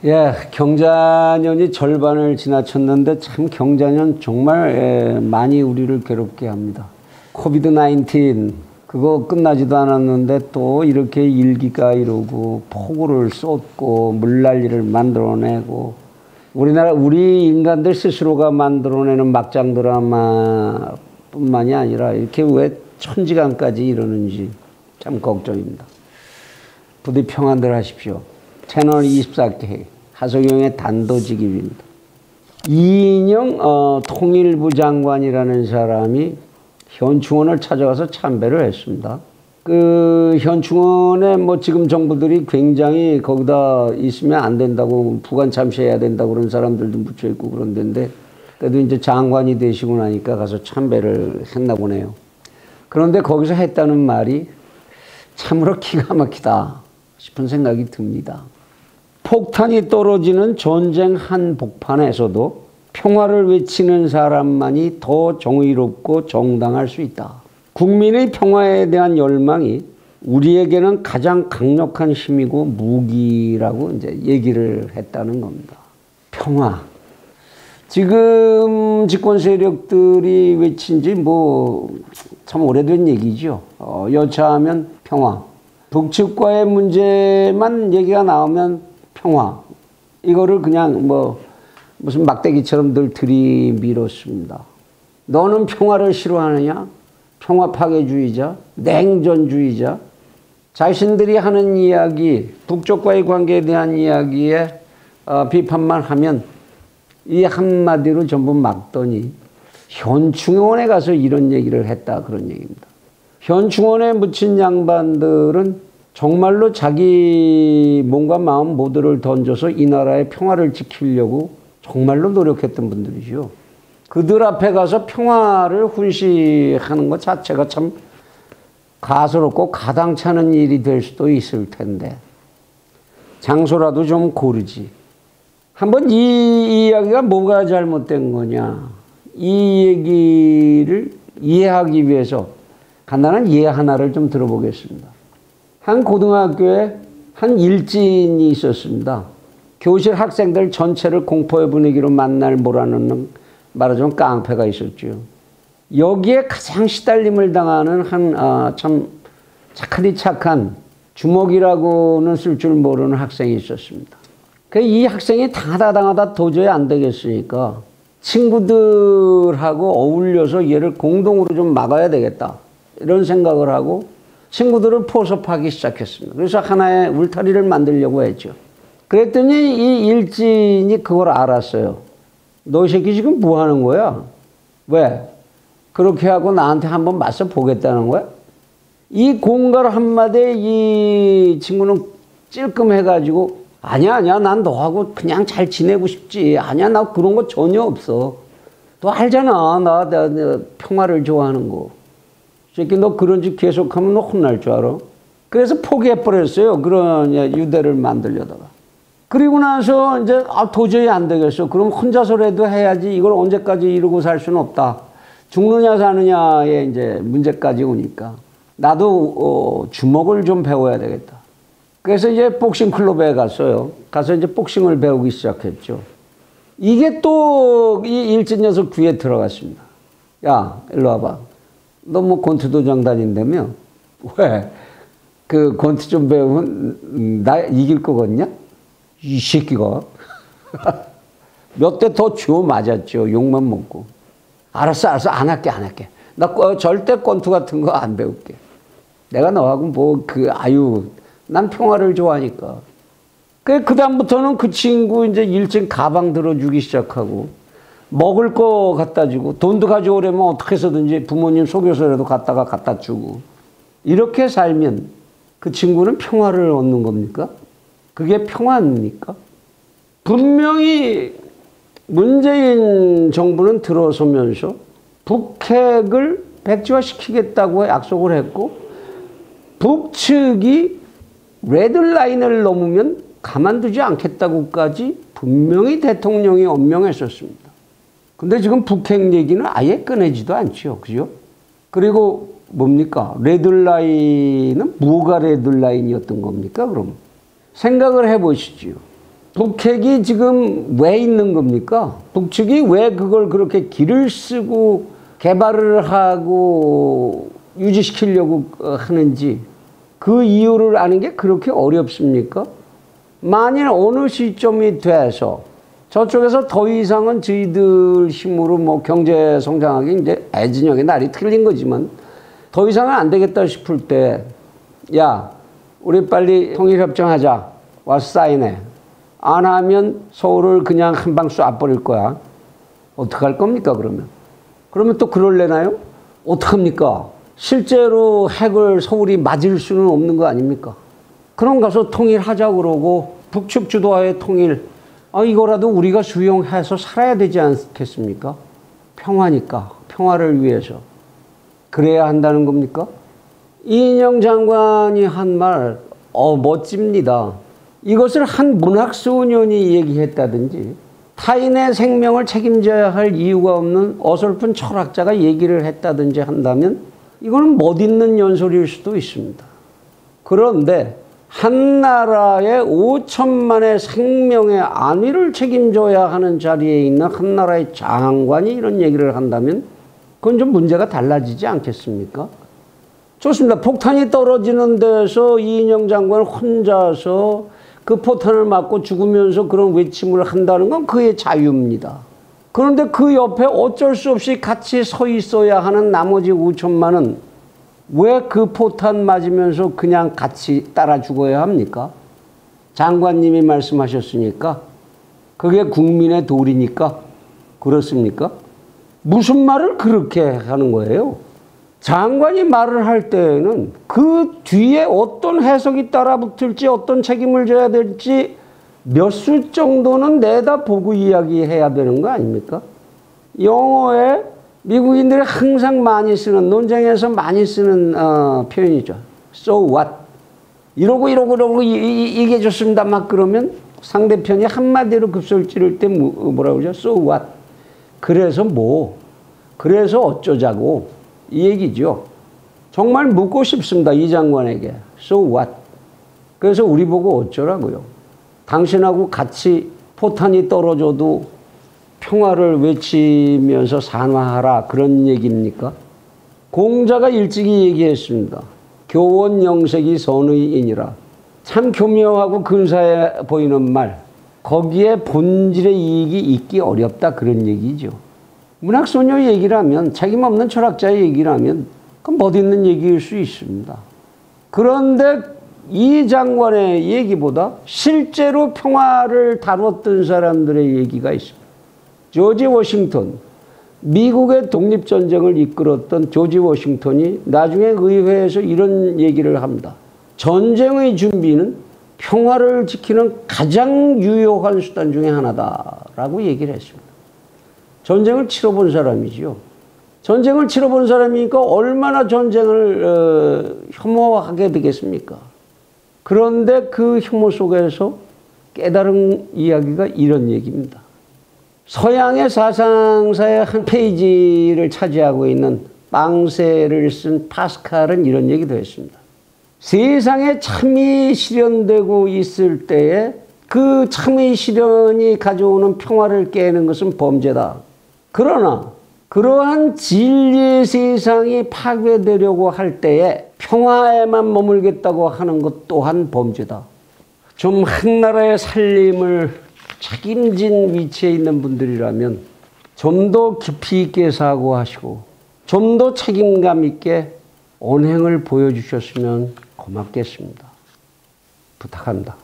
예, 경자년이 절반을 지나쳤는데 참 경자년 정말 많이 우리를 괴롭게 합니다. 코비드-19 그거 끝나지도 않았는데 또 이렇게 일기가 이러고 폭우를 쏟고 물난리를 만들어내고 우리 인간들 스스로가 만들어내는 막장 드라마뿐만이 아니라 이렇게 왜 천지간까지 이러는지 참 걱정입니다. 부디 평안들 하십시오. 채널 24K 하석영의 단도직입입니다. 이인영 통일부 장관이라는 사람이 현충원을 찾아가서 참배를 했습니다. 그 현충원에 뭐 지금 정부들이 굉장히 거기다 있으면 안 된다고 부관 참시해야 된다고 그런 사람들도 묻혀 있고 그런 데인데 그래도 이제 장관이 되시고 나니까 가서 참배를 했나 보네요. 그런데 거기서 했다는 말이 참으로 기가 막히다 싶은 생각이 듭니다. 폭탄이 떨어지는 전쟁 한복판에서도 평화를 외치는 사람만이 더 정의롭고 정당할 수 있다. 국민의 평화에 대한 열망이 우리에게는 가장 강력한 힘이고 무기라고 이제 얘기를 했다는 겁니다. 평화. 지금 집권 세력들이 외친 지 뭐 참 오래된 얘기죠. 여차하면 평화. 북측과의 문제만 얘기가 나오면 평화. 이거를 그냥 뭐 무슨 막대기처럼 늘 들이밀었습니다. 너는 평화를 싫어하느냐? 평화 파괴주의자, 냉전주의자. 자신들이 하는 이야기, 북쪽과의 관계에 대한 이야기에 비판만 하면 이 한마디로 전부 막더니 현충원에 가서 이런 얘기를 했다 그런 얘기입니다. 현충원에 묻힌 양반들은 정말로 자기 몸과 마음 모두를 던져서 이 나라의 평화를 지키려고 정말로 노력했던 분들이죠. 그들 앞에 가서 평화를 훈시하는 것 자체가 참 가소롭고 가당찮은 일이 될 수도 있을 텐데 장소라도 좀 고르지. 한번 이 이야기가 뭐가 잘못된 거냐. 이 얘기를 이해하기 위해서 간단한 예 하나를 좀 들어보겠습니다. 한 고등학교에 한 일진이 있었습니다. 교실 학생들 전체를 공포의 분위기로 만날 몰아넣는 말하자면 깡패가 있었죠. 여기에 가장 시달림을 당하는 참 착하디 착한 주먹이라고는 쓸 줄 모르는 학생이 있었습니다. 이 학생이 당하다 도저히 안 되겠으니까 친구들하고 어울려서 얘를 공동으로 좀 막아야 되겠다. 이런 생각을 하고 친구들을 포섭하기 시작했습니다. 그래서 하나의 울타리를 만들려고 했죠. 그랬더니 이 일진이 그걸 알았어요. 너 이 새끼 지금 뭐 하는 거야? 왜? 그렇게 하고 나한테 한번 맞서 보겠다는 거야? 이 공갈 한마디에 이 친구는 찔끔해가지고 아니야 난 너하고 그냥 잘 지내고 싶지. 아니야 나 그런 거 전혀 없어. 너 알잖아 나 평화를 좋아하는 거. 이 새끼 너 그런 짓 계속하면 너 혼날 줄 알아? 그래서 포기해버렸어요. 그런 유대를 만들려다가. 그리고 나서 이제 도저히 안 되겠어. 그럼 혼자서라도 해야지. 이걸 언제까지 이러고 살 수는 없다. 죽느냐 사느냐의 이제 문제까지 오니까 나도 주먹을 좀 배워야 되겠다. 그래서 이제 복싱 클럽에 갔어요. 가서 이제 복싱을 배우기 시작했죠. 이게 또 이 일진 녀석 귀에 들어갔습니다. 야, 일로 와봐. 너 뭐 권투도장 다닌다며? 왜? 그 권투 좀 배우면 나 이길 거 같냐? 이 새끼가. 몇 대 더 주워 맞았죠. 욕만 먹고. 알았어. 안 할게. 나 절대 권투 같은 거 안 배울게. 내가 너하고 난 평화를 좋아하니까. 그다음부터는 그 친구 이제 일진 가방 들어주기 시작하고, 먹을 거 갖다 주고, 돈도 가져오려면 어떻게 해서든지 부모님 속여서라도 갖다 주고. 이렇게 살면 그 친구는 평화를 얻는 겁니까? 그게 평화입니까? 분명히 문재인 정부는 들어서면서 북핵을 백지화시키겠다고 약속을 했고, 북측이 레드라인을 넘으면 가만두지 않겠다고까지 분명히 대통령이 언명했었습니다. 근데 지금 북핵 얘기는 아예 꺼내지도 않죠. 그죠? 그리고 뭡니까? 레드라인은 뭐가 레드라인이었던 겁니까? 그럼 생각을 해보시죠. 북핵이 지금 왜 있는 겁니까? 북측이 왜 그걸 그렇게 기를 쓰고 개발을 하고 유지시키려고 하는지 그 이유를 아는 게 그렇게 어렵습니까? 만일 어느 시점이 돼서 저쪽에서 더 이상은 저희들 힘으로 뭐 경제 성장하기 이제 애진영의 날이 틀린 거지만 더 이상은 안 되겠다 싶을 때, 야, 우리 빨리 통일협정하자. 와서 사인해. 안 하면 서울을 그냥 한 방 쏴버릴 거야. 어떡할 겁니까, 그러면? 그러면 또 그럴래나요? 어떡합니까? 실제로 핵을 서울이 맞을 수는 없는 거 아닙니까? 그럼 가서 통일하자 그러고 북측 주도하에 통일, 이거라도 우리가 수용해서 살아야 되지 않겠습니까? 평화니까, 평화를 위해서. 그래야 한다는 겁니까? 이인영 장관이 한 말, 멋집니다. 이것을 한 문학소년이 얘기했다든지 타인의 생명을 책임져야 할 이유가 없는 어설픈 철학자가 얘기를 했다든지 한다면 이거는 멋있는 연설일 수도 있습니다. 그런데 한 나라의 5천만의 생명의 안위를 책임져야 하는 자리에 있는 한 나라의 장관이 이런 얘기를 한다면 그건 좀 문제가 달라지지 않겠습니까? 좋습니다. 폭탄이 떨어지는 데서 이인영 장관 혼자서 그 포탄을 맞고 죽으면서 그런 외침을 한다는 건 그의 자유입니다. 그런데 그 옆에 어쩔 수 없이 같이 서 있어야 하는 나머지 5천만은 왜 그 포탄 맞으면서 그냥 같이 따라 죽어야 합니까? 장관님이 말씀하셨으니까 그게 국민의 도리니까 그렇습니까? 무슨 말을 그렇게 하는 거예요? 장관이 말을 할 때에는 그 뒤에 어떤 해석이 따라붙을지 어떤 책임을 져야 될지 몇 수 정도는 내다보고 이야기해야 되는 거 아닙니까? 영어에 미국인들이 항상 많이 쓰는, 논쟁에서 많이 쓰는 표현이죠. So what? 이러고 이게 좋습니다. 막 그러면 상대편이 한마디로 급소를 찌를 때 뭐라고 그러죠? So what? 그래서 뭐? 그래서 어쩌자고? 이 얘기죠. 정말 묻고 싶습니다. 이 장관에게. So what? 그래서 우리 보고 어쩌라고요? 당신하고 같이 포탄이 떨어져도 평화를 외치면서 산화하라 그런 얘기입니까? 공자가 일찍이 얘기했습니다. 교원 영색이 선의이니라. 참 교묘하고 근사해 보이는 말. 거기에 본질의 이익이 있기 어렵다 그런 얘기죠. 문학소녀 얘기라면 책임 없는 철학자의 얘기라면 그건 멋있는 얘기일 수 있습니다. 그런데 이 장관의 얘기보다 실제로 평화를 다뤘던 사람들의 얘기가 있습니다. 조지 워싱턴, 미국의 독립전쟁을 이끌었던 조지 워싱턴이 나중에 의회에서 이런 얘기를 합니다. 전쟁의 준비는 평화를 지키는 가장 유효한 수단 중에 하나다라고 얘기를 했습니다. 전쟁을 치러본 사람이죠. 전쟁을 치러본 사람이니까 얼마나 전쟁을 혐오하게 되겠습니까? 그런데 그 혐오 속에서 깨달은 이야기가 이런 얘기입니다. 서양의 사상사의 한 페이지를 차지하고 있는 빵세를 쓴 파스칼은 이런 얘기도 했습니다. 세상에 참이 실현되고 있을 때에 그 참의 실현이 가져오는 평화를 깨는 것은 범죄다. 그러나 그러한 진리의 세상이 파괴되려고 할 때에 평화에만 머물겠다고 하는 것 또한 범죄다. 좀 한 나라의 살림을 책임진 위치에 있는 분들이라면 좀 더 깊이 있게 사고하시고 좀 더 책임감 있게 언행을 보여주셨으면 고맙겠습니다. 부탁합니다.